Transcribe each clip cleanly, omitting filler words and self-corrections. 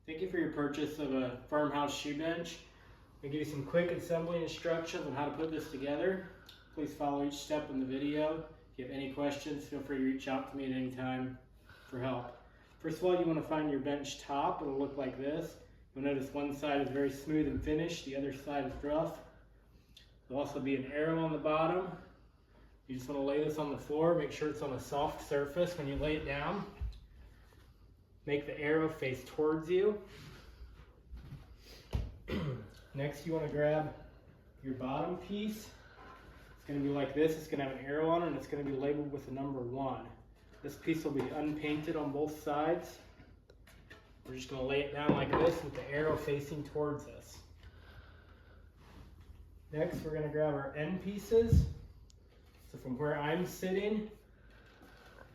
Thank you for your purchase of a Farmhouse shoe bench. I'll give you some quick assembly instructions on how to put this together. Please follow each step in the video. If you have any questions, feel free to reach out to me at any time for help. First of all, you want to find your bench top. It'll look like this. You'll notice one side is very smooth and finished, the other side is rough. There'll also be an arrow on the bottom. You just want to lay this on the floor, make sure it's on a soft surface when you lay it down. Make the arrow face towards you. Next, you want to grab your bottom piece. It's going to be like this. It's going to have an arrow on it, and it's going to be labeled with the number 1. This piece will be unpainted on both sides. We're just going to lay it down like this with the arrow facing towards us. Next, we're going to grab our end pieces. So from where I'm sitting,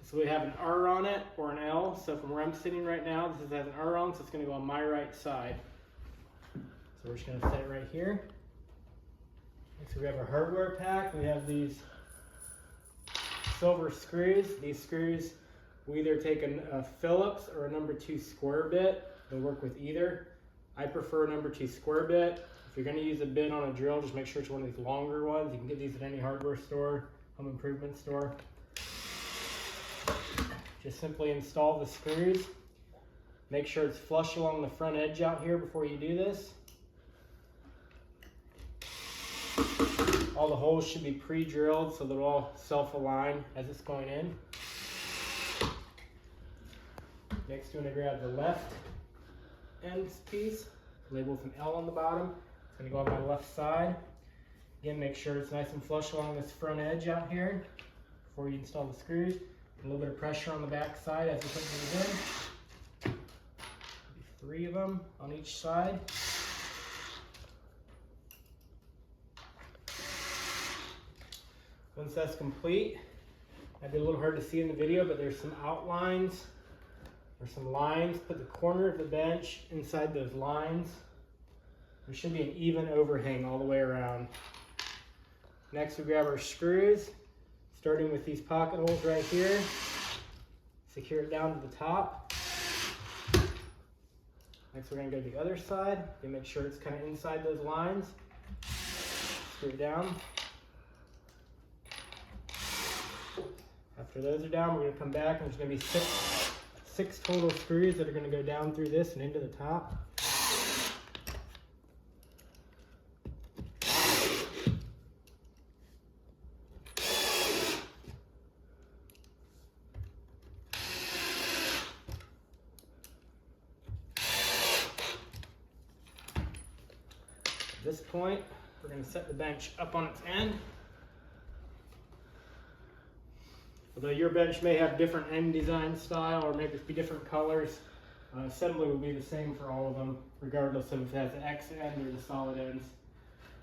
so we have an R on it or an L. So from where I'm sitting right now, this has an R on, so it's going to go on my right side. So we're just going to set it right here. Next, we have our hardware pack. We have these silver screws. These screws, we either take a Phillips or a number 2 square bit. They'll work with either. I prefer a number 2 square bit. If you're going to use a bit on a drill, just make sure it's one of these longer ones. You can get these at any hardware store, home improvement store. Just simply install the screws. Make sure it's flush along the front edge out here before you do this. All the holes should be pre-drilled so they'll all self-align as it's going in. Next, you're going to grab the left end piece, labeled with an L on the bottom. It's going to go on my left side. Again, make sure it's nice and flush along this front edge out here before you install the screws. A little bit of pressure on the back side as you put these in. 3 of them on each side. Once that's complete, might be a little hard to see in the video, but there's some outlines or some lines. Put the corner of the bench inside those lines. There should be an even overhang all the way around. Next, we grab our screws, starting with these pocket holes right here. Secure it down to the top. Next, we're going to go to the other side and make sure it's kind of inside those lines. Screw it down. After those are down, we're going to come back and there's going to be six total screws that are going to go down through this and into the top. At this point, we're going to set the bench up on its end. Although your bench may have different end design style or maybe be different colors, assembly will be the same for all of them, regardless of if it has the X end or the solid ends.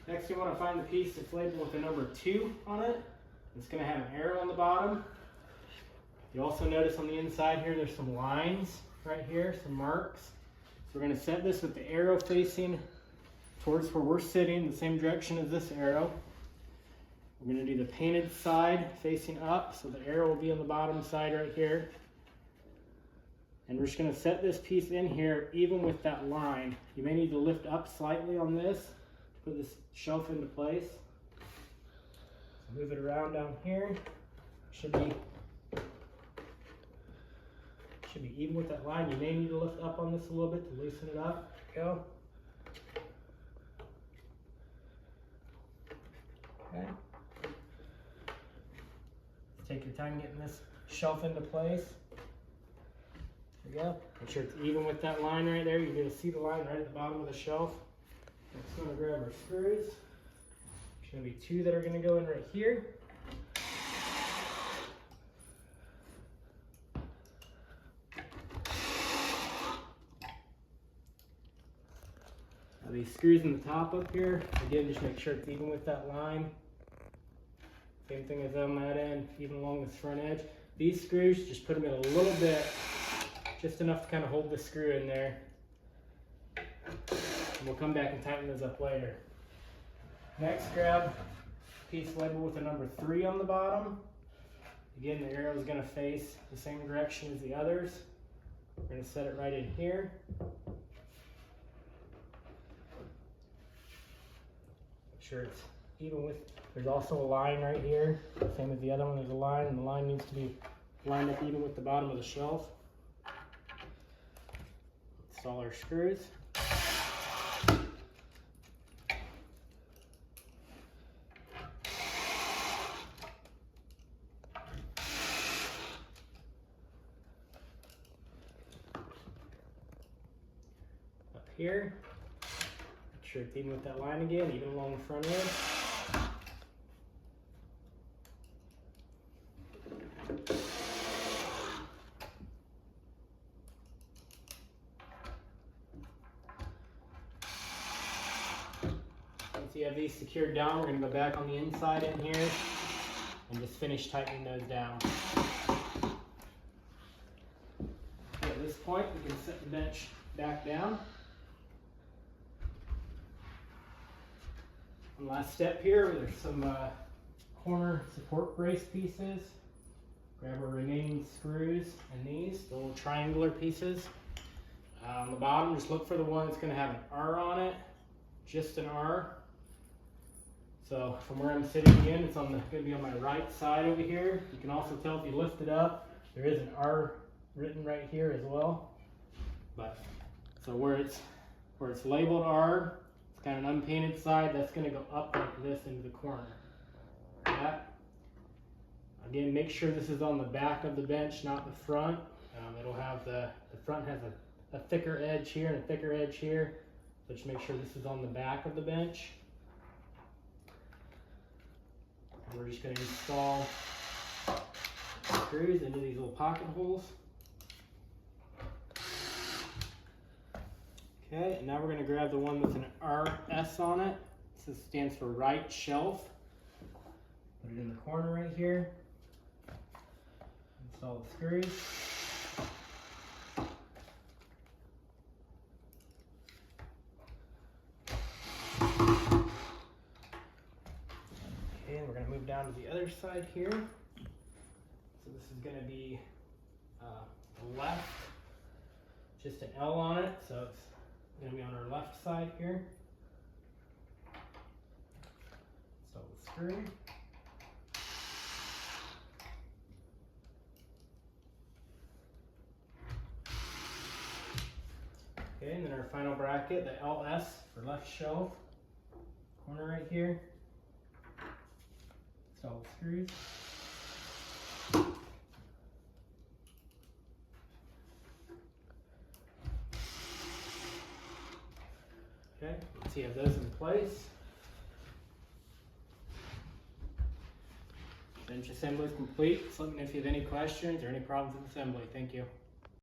Next, you want to find the piece that's labeled with the number 2 on it. It's going to have an arrow on the bottom. You also notice on the inside here there's some lines right here, some marks. So we're going to set this with the arrow facing towards where we're sitting, the same direction as this arrow. We're going to do the painted side facing up, so the arrow will be on the bottom side right here. And we're just going to set this piece in here even with that line. You may need to lift up slightly on this to put this shelf into place. So move it around down here. Should be even with that line. You may need to lift up on this a little bit to loosen it up. Go. Okay. Take your time getting this shelf into place. There you go. Make sure it's even with that line right there. You're going to see the line right at the bottom of the shelf. Next, we're going to grab our screws. There's going to be 2 that are going to go in right here. Now these screws in the top up here, again, just make sure it's even with that line. Same thing as on that end, even along this front edge. These screws, just put them in a little bit, just enough to kind of hold the screw in there. And we'll come back and tighten those up later. Next, grab a piece labeled with the number 3 on the bottom. Again, the arrow is going to face the same direction as the others. We're going to set it right in here. sure it's even with, there's also a line right here, same as the other one, there's a line, and the line needs to be lined up even with the bottom of the shelf. Install our screws. Up here, make sure it's even with that line again, even along the front edge. Once you have these secured down, we're going to go back on the inside in here and just finish tightening those down. Okay, at this point, we can set the bench back down. One last step here, there's some corner support brace pieces. Grab our remaining screws and these, the little triangular pieces. On the bottom, just look for the one that's going to have an R on it, just an R. So from where I'm sitting in, it's going to be on my right side over here. You can also tell if you lift it up, there is an R written right here as well. But so where it's labeled R, it's got an unpainted side, that's going to go up like this into the corner. Like that. Again, make sure this is on the back of the bench, not the front. It'll have the front has a thicker edge here and a thicker edge here. So just make sure this is on the back of the bench. And we're just going to install screws into these little pocket holes. Okay, and now we're going to grab the one with an RS on it. This stands for right shelf. Put it in the corner right here. Install the screws. Okay, and we're going to move down to the other side here. So this is going to be the left, just an L on it, so it's going to be on our left side here. Install the screw. Okay, and then our final bracket, the LS for left shelf, corner right here. Install the screws. Okay, once you have those in place, bench assembly is complete. So let me know if you have any questions or any problems with assembly. Thank you.